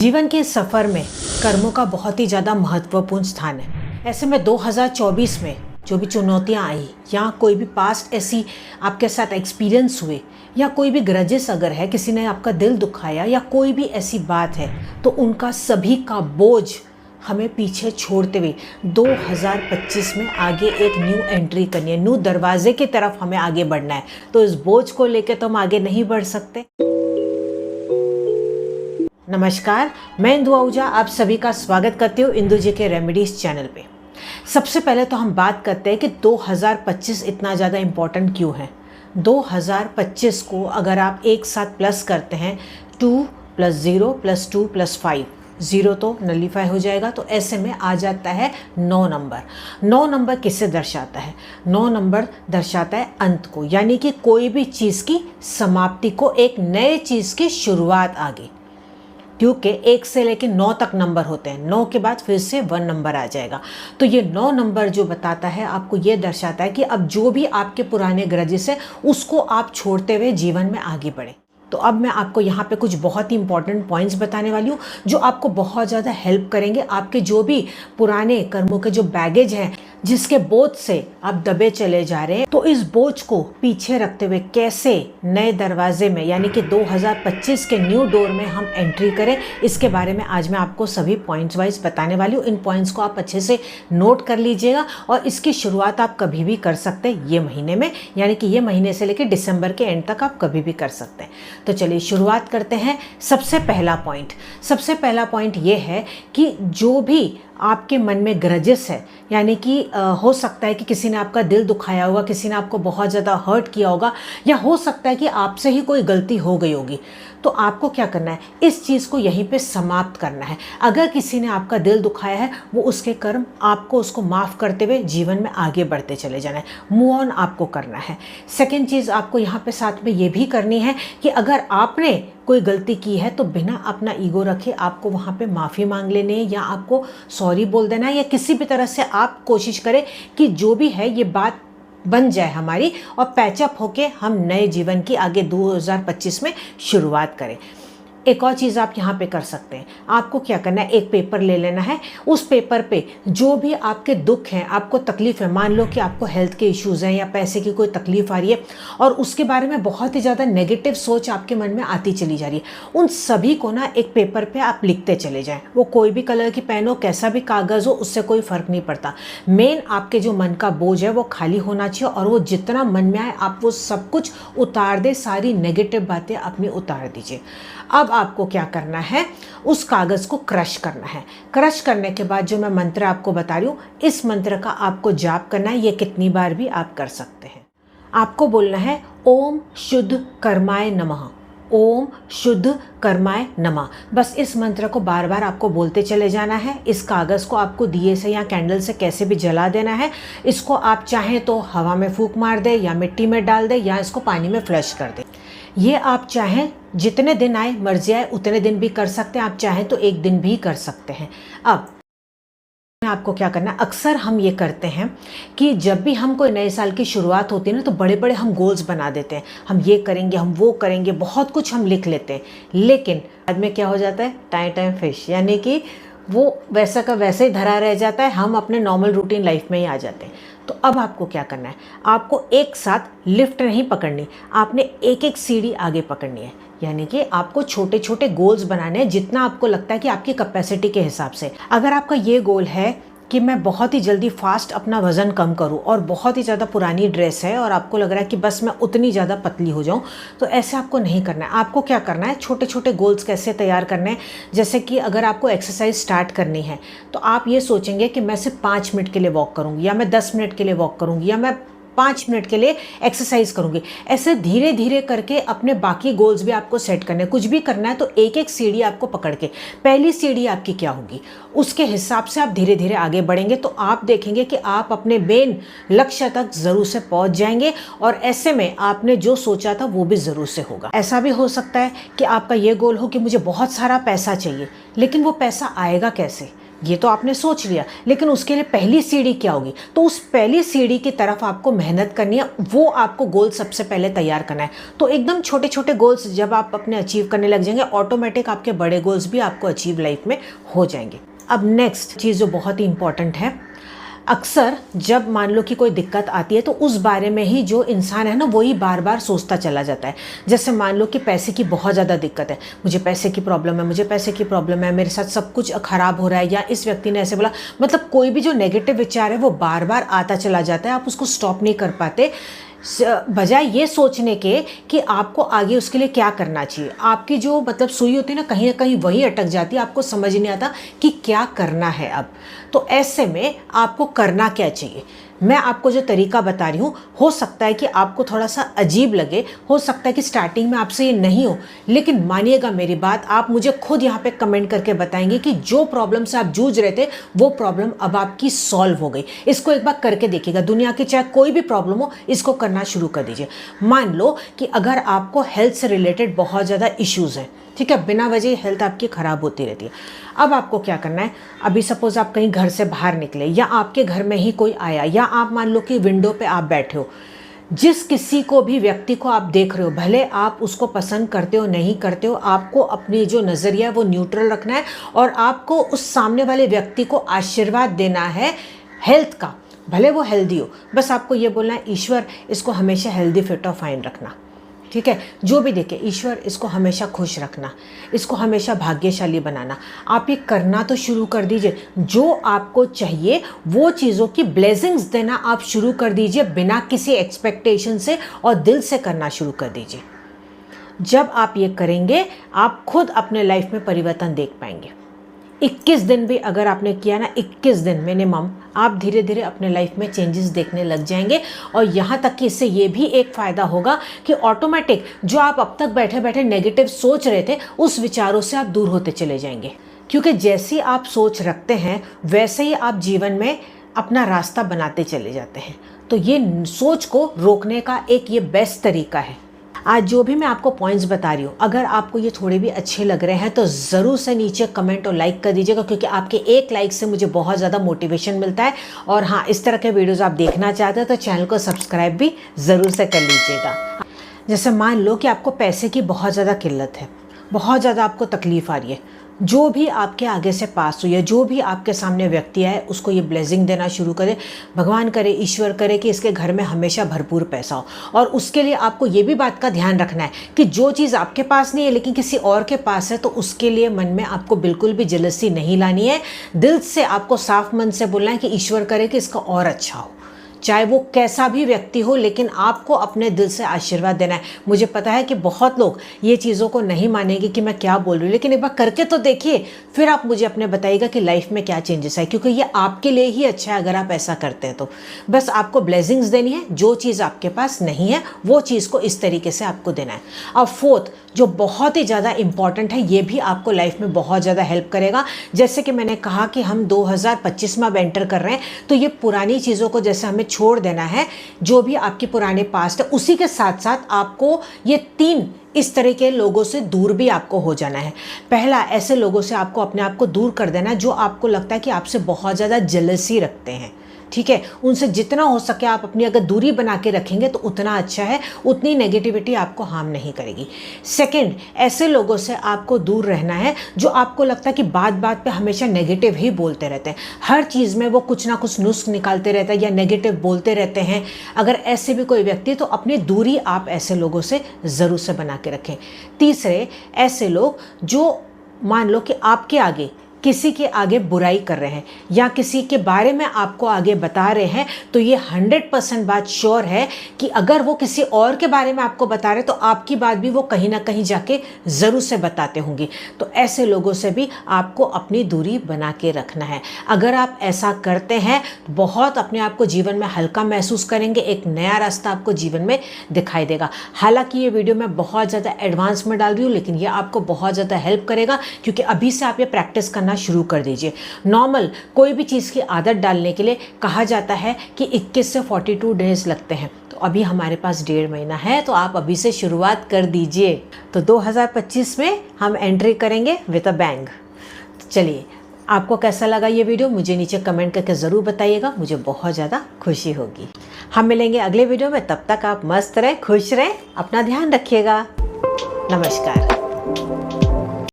जीवन के इस सफ़र में कर्मों का बहुत ही ज़्यादा महत्वपूर्ण स्थान है। ऐसे में 2024 में जो भी चुनौतियाँ आई या कोई भी पास्ट ऐसी आपके साथ एक्सपीरियंस हुए या कोई भी ग्रजेस अगर है, किसी ने आपका दिल दुखाया या कोई भी ऐसी बात है, तो उनका सभी का बोझ हमें पीछे छोड़ते हुए 2025 में आगे एक न्यू एंट्री करनी है, न्यू दरवाजे की तरफ हमें आगे बढ़ना है। तो इस बोझ को लेकर तो हम आगे नहीं बढ़ सकते। नमस्कार, मैं इंदु आहूजा आप सभी का स्वागत करती हूँ इंदु जी के रेमेडीज चैनल पे। सबसे पहले तो हम बात करते हैं कि 2025 इतना ज़्यादा इम्पोर्टेंट क्यों है। 2025 को अगर आप एक साथ प्लस करते हैं 2 + 0 + 2 + 5, 0 तो नलीफाई हो जाएगा, तो ऐसे में आ जाता है 9 नंबर। 9 नंबर किससे दर्शाता है? 9 नंबर दर्शाता है अंत को, यानी कि कोई भी चीज़ की समाप्ति को, एक नए चीज़ की शुरुआत आगे। क्योंकि 1 से लेकर 9 तक नंबर होते हैं, 9 के बाद फिर से 1 नंबर आ जाएगा। तो ये 9 नंबर जो बताता है आपको, ये दर्शाता है कि अब जो भी आपके पुराने ग्रजेस है उसको आप छोड़ते हुए जीवन में आगे बढ़े। तो अब मैं आपको यहाँ पे कुछ बहुत ही इंपॉर्टेंट पॉइंट्स बताने वाली हूँ जो आपको बहुत ज़्यादा हेल्प करेंगे। आपके जो भी पुराने कर्मों के जो बैगेज हैं, जिसके बोझ से आप दबे चले जा रहे हैं, तो इस बोझ को पीछे रखते हुए कैसे नए दरवाजे में यानी कि 2025 के न्यू डोर में हम एंट्री करें, इसके बारे में आज मैं आपको सभी पॉइंट्स वाइज बताने वाली हूँ। इन पॉइंट्स को आप अच्छे से नोट कर लीजिएगा और इसकी शुरुआत आप कभी भी कर सकते हैं ये महीने में, यानी कि ये महीने से लेकर दिसंबर के एंड तक आप कभी भी कर सकते हैं। तो चलिए शुरुआत करते हैं। सबसे पहला पॉइंट ये है कि जो भी आपके मन में ग्रजेस है, यानी कि हो सकता है कि किसी ने आपका दिल दुखाया होगा, किसी ने आपको बहुत ज़्यादा हर्ट किया होगा, या हो सकता है कि आपसे ही कोई गलती हो गई होगी। तो आपको क्या करना है, इस चीज़ को यहीं पे समाप्त करना है। अगर किसी ने आपका दिल दुखाया है, वो उसके कर्म आपको उसको माफ़ करते हुए जीवन में आगे बढ़ते चले जाना है, मूव ऑन आपको करना है। सेकेंड चीज़ आपको यहाँ पे साथ में ये भी करनी है कि अगर आपने कोई गलती की है तो बिना अपना ईगो रखे आपको वहाँ पे माफ़ी मांग लेनी है या आपको सॉरी बोल देना है, या किसी भी तरह से आप कोशिश करें कि जो भी है ये बात बन जाए हमारी और पैचअप होके हम नए जीवन की आगे 2025 में शुरुआत करें। एक और चीज़ आप यहाँ पे कर सकते हैं। आपको क्या करना है, एक पेपर ले लेना है। उस पेपर पे जो भी आपके दुख हैं, आपको तकलीफ़ है, मान लो कि आपको हेल्थ के इश्यूज़ हैं या पैसे की कोई तकलीफ़ आ रही है और उसके बारे में बहुत ही ज़्यादा नेगेटिव सोच आपके मन में आती चली जा रही है, उन सभी को ना एक पेपर पे आप लिखते चले जाएं। वो कोई भी कलर की पेन हो, कैसा भी कागज़ हो, उससे कोई फ़र्क नहीं पड़ता। मेन आपके जो मन का बोझ है वो खाली होना चाहिए और वो जितना मन में आए आप वो सब कुछ उतार दें, सारी नेगेटिव बातें अपनी उतार दीजिए। अब आपको क्या करना है, उस कागज़ को क्रश करना है। क्रश करने के बाद जो मैं मंत्र आपको बता रही हूँ, इस मंत्र का आपको जाप करना है। ये कितनी बार भी आप कर सकते हैं। आपको बोलना है ओम शुद्ध कर्माय नमः, ओम शुद्ध कर्माय नमः। बस इस मंत्र को बार बार आपको बोलते चले जाना है। इस कागज़ को आपको दिए से या कैंडल से कैसे भी जला देना है। इसको आप चाहें तो हवा में फूंक मार दे या मिट्टी में डाल दे या इसको पानी में फ्लश कर दे। ये आप चाहें जितने दिन आए मर्जी आए उतने दिन भी कर सकते हैं, आप चाहें तो एक दिन भी कर सकते हैं। अब आपको क्या करना है, अक्सर हम ये करते हैं कि जब भी हम कोई नए साल की शुरुआत होती है ना, तो बड़े बड़े हम गोल्स बना देते हैं, हम ये करेंगे, हम वो करेंगे, बहुत कुछ हम लिख लेते हैं। लेकिन बाद में क्या हो जाता है, टाइम फिश, यानी कि वो वैसा का वैसे ही धरा रह जाता है, हम अपने नॉर्मल रूटीन लाइफ में ही आ जाते हैं। तो अब आपको क्या करना है, आपको एक साथ लिफ्ट नहीं पकड़नी, आपने एक एक सीढ़ी आगे पकड़नी है। यानी कि आपको छोटे छोटे गोल्स बनाने हैं, जितना आपको लगता है कि आपकी कैपेसिटी के हिसाब से। अगर आपका ये गोल है कि मैं बहुत ही जल्दी फास्ट अपना वज़न कम करूं और बहुत ही ज़्यादा पुरानी ड्रेस है और आपको लग रहा है कि बस मैं उतनी ज़्यादा पतली हो जाऊं, तो ऐसे आपको नहीं करना है। आपको क्या करना है, छोटे छोटे गोल्स कैसे तैयार करने हैं। जैसे कि अगर आपको एक्सरसाइज स्टार्ट करनी है तो आप ये सोचेंगे कि मैं सिर्फ 5 मिनट के लिए वॉक करूँगी, या मैं 10 मिनट के लिए वॉक करूँगी, या मैं 5 मिनट के लिए एक्सरसाइज करूंगी। ऐसे धीरे धीरे करके अपने बाकी गोल्स भी आपको सेट करने हैं। कुछ भी करना है तो एक एक सीढ़ी आपको पकड़ के, पहली सीढ़ी आपकी क्या होगी उसके हिसाब से आप धीरे धीरे आगे बढ़ेंगे, तो आप देखेंगे कि आप अपने मेन लक्ष्य तक ज़रूर से पहुंच जाएंगे और ऐसे में आपने जो सोचा था वो भी ज़रूर से होगा। ऐसा भी हो सकता है कि आपका ये गोल हो कि मुझे बहुत सारा पैसा चाहिए, लेकिन वो पैसा आएगा कैसे, ये तो आपने सोच लिया, लेकिन उसके लिए पहली सीढ़ी क्या होगी? तो उस पहली सीढ़ी की तरफ आपको मेहनत करनी है, वो आपको गोल सबसे पहले तैयार करना है। तो एकदम छोटे छोटे गोल्स जब आप अपने अचीव करने लग जाएंगे, ऑटोमेटिक आपके बड़े गोल्स भी आपको अचीव लाइफ में हो जाएंगे। अब नेक्स्ट चीज़ जो बहुत ही इंपॉर्टेंट है, अक्सर जब मान लो कि कोई दिक्कत आती है तो उस बारे में ही जो इंसान है ना वही बार बार सोचता चला जाता है। जैसे मान लो कि पैसे की बहुत ज़्यादा दिक्कत है, मुझे पैसे की प्रॉब्लम है, मुझे पैसे की प्रॉब्लम है, मेरे साथ सब कुछ ख़राब हो रहा है, या इस व्यक्ति ने ऐसे बोला, मतलब कोई भी जो नेगेटिव विचार है वो बार बार आता चला जाता है, आप उसको स्टॉप नहीं कर पाते। बजाय ये सोचने के कि आपको आगे उसके लिए क्या करना चाहिए, आपकी जो मतलब सुई होती है ना कहीं वही अटक जाती है, आपको समझ नहीं आता कि क्या करना है अब। तो ऐसे में आपको करना क्या चाहिए, मैं आपको जो तरीका बता रही हूँ, हो सकता है कि आपको थोड़ा सा अजीब लगे, हो सकता है कि स्टार्टिंग में आपसे ये नहीं हो, लेकिन मानिएगा मेरी बात, आप मुझे खुद यहाँ पे कमेंट करके बताएंगे कि जो प्रॉब्लम से आप जूझ रहे थे वो प्रॉब्लम अब आपकी सॉल्व हो गई। इसको एक बार करके देखिएगा, दुनिया की चाहे कोई भी प्रॉब्लम हो, इसको करना शुरू कर दीजिए। मान लो कि अगर आपको हेल्थ से रिलेटेड बहुत ज़्यादा इश्यूज़ हैं, ठीक है, बिना वजह हेल्थ आपकी ख़राब होती रहती है। अब आपको क्या करना है, अभी सपोज आप कहीं घर से बाहर निकले, या आपके घर में ही कोई आया, या आप मान लो कि विंडो पे आप बैठे हो, जिस किसी को भी व्यक्ति को आप देख रहे हो, भले आप उसको पसंद करते हो नहीं करते हो, आपको अपनी जो नज़रिया है वो न्यूट्रल रखना है, और आपको उस सामने वाले व्यक्ति को आशीर्वाद देना है हेल्थ का, भले वो हेल्दी हो। बस आपको ये बोलना है, ईश्वर इसको हमेशा हेल्दी फिट और फाइन रखना, ठीक है, जो भी देखे ईश्वर इसको हमेशा खुश रखना, इसको हमेशा भाग्यशाली बनाना। आप ये करना तो शुरू कर दीजिए, जो आपको चाहिए वो चीज़ों की ब्लेसिंग्स देना आप शुरू कर दीजिए, बिना किसी एक्सपेक्टेशन से, और दिल से करना शुरू कर दीजिए। जब आप ये करेंगे आप खुद अपने लाइफ में परिवर्तन देख पाएंगे। 21 दिन भी अगर आपने किया ना, 21 दिन मिनिमम, आप धीरे धीरे अपने लाइफ में चेंजेस देखने लग जाएंगे। और यहाँ तक कि इससे ये भी एक फ़ायदा होगा कि ऑटोमेटिक जो आप अब तक बैठे बैठे नेगेटिव सोच रहे थे, उस विचारों से आप दूर होते चले जाएंगे। क्योंकि जैसी आप सोच रखते हैं वैसे ही आप जीवन में अपना रास्ता बनाते चले जाते हैं। तो ये सोच को रोकने का एक ये बेस्ट तरीका है। आज जो भी मैं आपको पॉइंट्स बता रही हूँ, अगर आपको ये थोड़े भी अच्छे लग रहे हैं तो ज़रूर से नीचे कमेंट और लाइक कर दीजिएगा, क्योंकि आपके एक लाइक से मुझे बहुत ज़्यादा मोटिवेशन मिलता है। और हाँ, इस तरह के वीडियोज़ आप देखना चाहते हैं तो चैनल को सब्सक्राइब भी ज़रूर से कर लीजिएगा। जैसे मान लो कि आपको पैसे की बहुत ज़्यादा किल्लत है, बहुत ज़्यादा आपको तकलीफ़ आ रही है, जो भी आपके आगे से पास हुई है, जो भी आपके सामने व्यक्ति आए, उसको ये ब्लेसिंग देना शुरू करें। भगवान करे, ईश्वर करे कि इसके घर में हमेशा भरपूर पैसा हो। और उसके लिए आपको ये भी बात का ध्यान रखना है कि जो चीज़ आपके पास नहीं है लेकिन किसी और के पास है, तो उसके लिए मन में आपको बिल्कुल भी जेलसी नहीं लानी है। दिल से आपको साफ मन से बोलना है कि ईश्वर करे कि इसका और अच्छा हो, चाहे वो कैसा भी व्यक्ति हो, लेकिन आपको अपने दिल से आशीर्वाद देना है। मुझे पता है कि बहुत लोग ये चीज़ों को नहीं मानेंगे कि मैं क्या बोल रही हूँ, लेकिन एक बार करके तो देखिए, फिर आप मुझे अपने बताइएगा कि लाइफ में क्या चेंजेस आए, क्योंकि ये आपके लिए ही अच्छा है अगर आप ऐसा करते हैं तो। बस आपको ब्लेसिंग्स देनी है, जो चीज़ आपके पास नहीं है वो चीज़ को इस तरीके से आपको देना है। और फोर्थ, जो बहुत ही ज़्यादा इंपॉर्टेंट है, ये भी आपको लाइफ में बहुत ज़्यादा हेल्प करेगा। जैसे कि मैंने कहा कि हम 2025 में अब एंटर कर रहे हैं, तो ये पुरानी चीज़ों को जैसे हमें छोड़ देना है, जो भी आपके पुराने पास्ट है, उसी के साथ साथ आपको ये 3 इस तरह के लोगों से दूर भी आपको हो जाना है। पहला, ऐसे लोगों से आपको अपने आप को दूर कर देना है जो आपको लगता है कि आपसे बहुत ज़्यादा जेलसी रखते हैं, ठीक है, उनसे जितना हो सके आप अपनी अगर दूरी बना के रखेंगे तो उतना अच्छा है, उतनी नेगेटिविटी आपको हार्म नहीं करेगी। सेकंड, ऐसे लोगों से आपको दूर रहना है जो आपको लगता है कि बात बात पे हमेशा नेगेटिव ही बोलते रहते हैं, हर चीज़ में वो कुछ ना कुछ नुस्ख निकालते रहते हैं या नेगेटिव बोलते रहते हैं। अगर ऐसे भी कोई व्यक्ति, तो अपनी दूरी आप ऐसे लोगों से ज़रूर से बना के रखें। तीसरे, ऐसे लोग जो मान लो कि आपके आगे किसी के आगे बुराई कर रहे हैं या किसी के बारे में आपको आगे बता रहे हैं, तो ये 100% बात श्योर है कि अगर वो किसी और के बारे में आपको बता रहे तो आपकी बात भी वो कहीं ना कहीं जाके ज़रूर से बताते होंगे। तो ऐसे लोगों से भी आपको अपनी दूरी बना के रखना है। अगर आप ऐसा करते हैं तो बहुत अपने आप को जीवन में हल्का महसूस करेंगे, एक नया रास्ता आपको जीवन में दिखाई देगा। हालांकि ये वीडियो मैं बहुत ज़्यादा एडवांस में डाल रही हूँ, लेकिन ये आपको बहुत ज़्यादा हेल्प करेगा, क्योंकि अभी से आप ये प्रैक्टिस करना शुरू कर दीजिए। नॉर्मल कोई भी चीज़ की आदत डालने के लिए कहा जाता है कि 21 से 42 डेज लगते हैं, तो अभी हमारे पास 1.5 महीना है, तो आप अभी से शुरुआत कर दीजिए। तो 2025 में हम एंट्री करेंगे विद अ बैंग। चलिए, आपको कैसा लगा ये वीडियो मुझे नीचे कमेंट करके ज़रूर बताइएगा, मुझे बहुत ज़्यादा खुशी होगी। हम मिलेंगे अगले वीडियो में, तब तक आप मस्त रहें, खुश रहें, अपना ध्यान रखिएगा। नमस्कार।